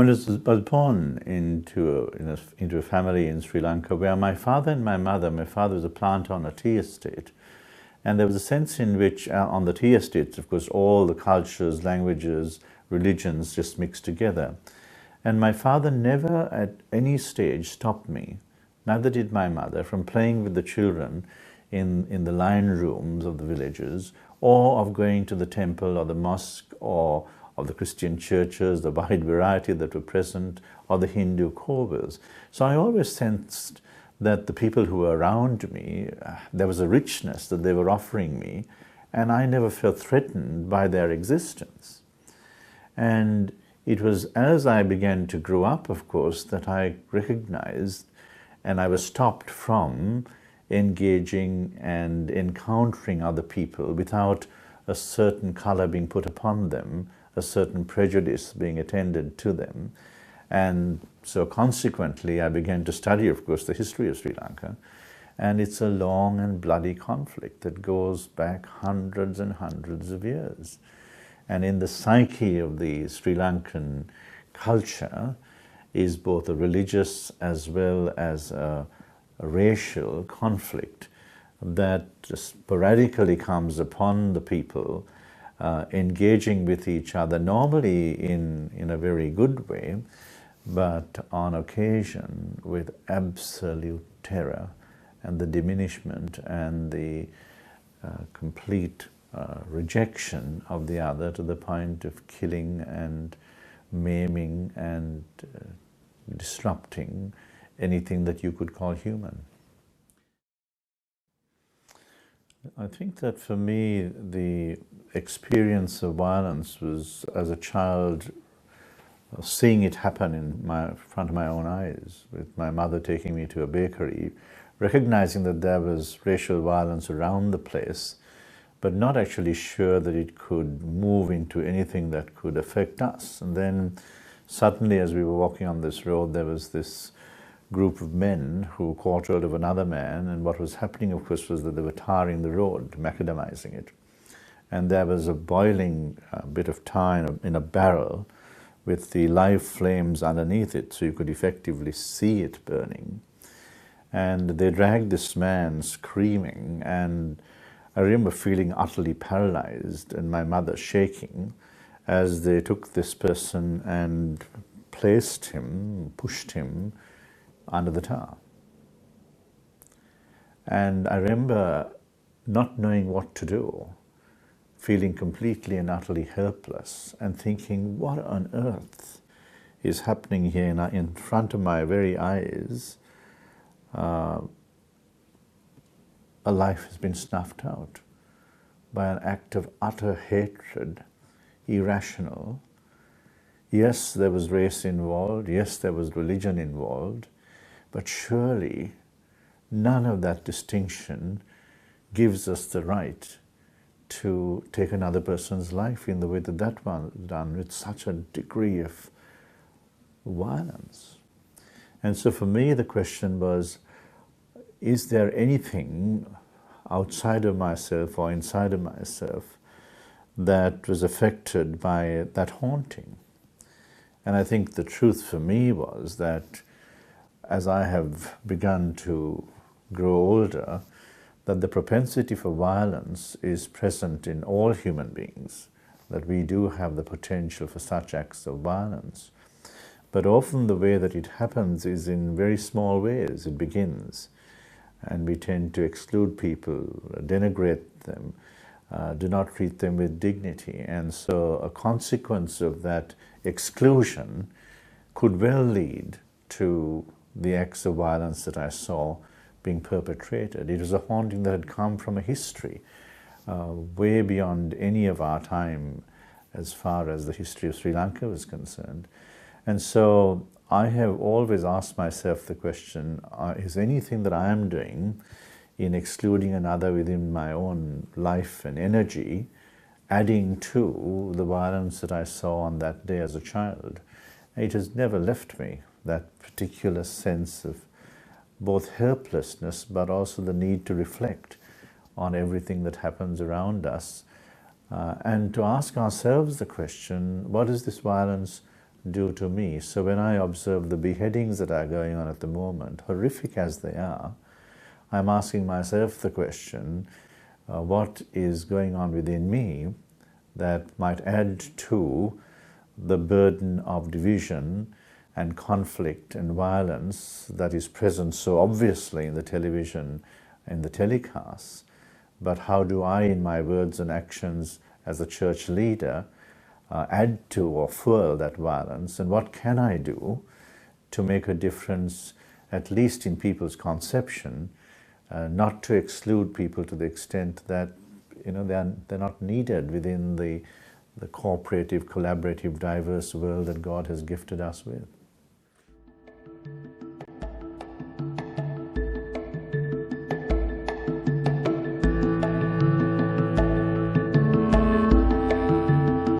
was born into a family in Sri Lanka where my father and my father was a planter on a tea estate. And there was a sense in which on the tea estates, of course, all the cultures, languages, religions just mixed together. And my father never at any stage stopped me, neither did my mother, from playing with the children in the line rooms of the villages, or of going to the temple or the mosque or of the Christian churches, the wide variety that were present, or the Hindu kovils. So I always sensed that the people who were around me, there was a richness that they were offering me, and I never felt threatened by their existence. And it was as I began to grow up, of course, that I recognized and I was stopped from engaging and encountering other people without a certain color being put upon them, a certain prejudice being attended to them. And so consequently, I began to study, of course, the history of Sri Lanka. And it's a long and bloody conflict that goes back hundreds and hundreds of years. And in the psyche of the Sri Lankan culture is both a religious as well as a racial conflict that sporadically comes upon the people, engaging with each other, normally in a very good way, but on occasion with absolute terror and the diminishment and the complete rejection of the other, to the point of killing and maiming and disrupting anything that you could call human. I think that for me, the experience of violence was, as a child, seeing it happen in front of my own eyes, with my mother taking me to a bakery, recognizing that there was racial violence around the place, but not actually sure that it could move into anything that could affect us. And then suddenly, as we were walking on this road, there was this group of men who caught hold of another man, and what was happening, of course, was that they were tarring the road, macadamizing it. And there was a boiling bit of tar in a barrel with the live flames underneath it, so you could effectively see it burning. And they dragged this man screaming, and I remember feeling utterly paralyzed and my mother shaking as they took this person and pushed him under the tar. And I remember not knowing what to do, feeling completely and utterly helpless and thinking, what on earth is happening here in front of my very eyes? A life has been snuffed out by an act of utter hatred, irrational. Yes, there was race involved. Yes, there was religion involved. But surely none of that distinction gives us the right to take another person's life in the way that that one was done, with such a degree of violence. And so for me, the question was, is there anything outside of myself or inside of myself that was affected by that haunting? And I think the truth for me was that as I have begun to grow older, that the propensity for violence is present in all human beings, that we do have the potential for such acts of violence. But often the way that it happens is in very small ways. It begins, and we tend to exclude people, denigrate them, do not treat them with dignity. And so a consequence of that exclusion could well lead to the acts of violence that I saw being perpetrated. It was a haunting that had come from a history way beyond any of our time as far as the history of Sri Lanka was concerned. And so I have always asked myself the question, is anything that I am doing in excluding another within my own life and energy adding to the violence that I saw on that day as a child? It has never left me, that particular sense of both helplessness, but also the need to reflect on everything that happens around us, and to ask ourselves the question, what is this violence do to me? So when I observe the beheadings that are going on at the moment, horrific as they are, I'm asking myself the question, what is going on within me that might add to the burden of division and conflict and violence that is present so obviously in the television and the telecasts? But how do I, in my words and actions as a church leader, add to or fuel that violence? And what can I do to make a difference, at least in people's conception, not to exclude people to the extent that they're not needed within the cooperative, collaborative, diverse world that God has gifted us with?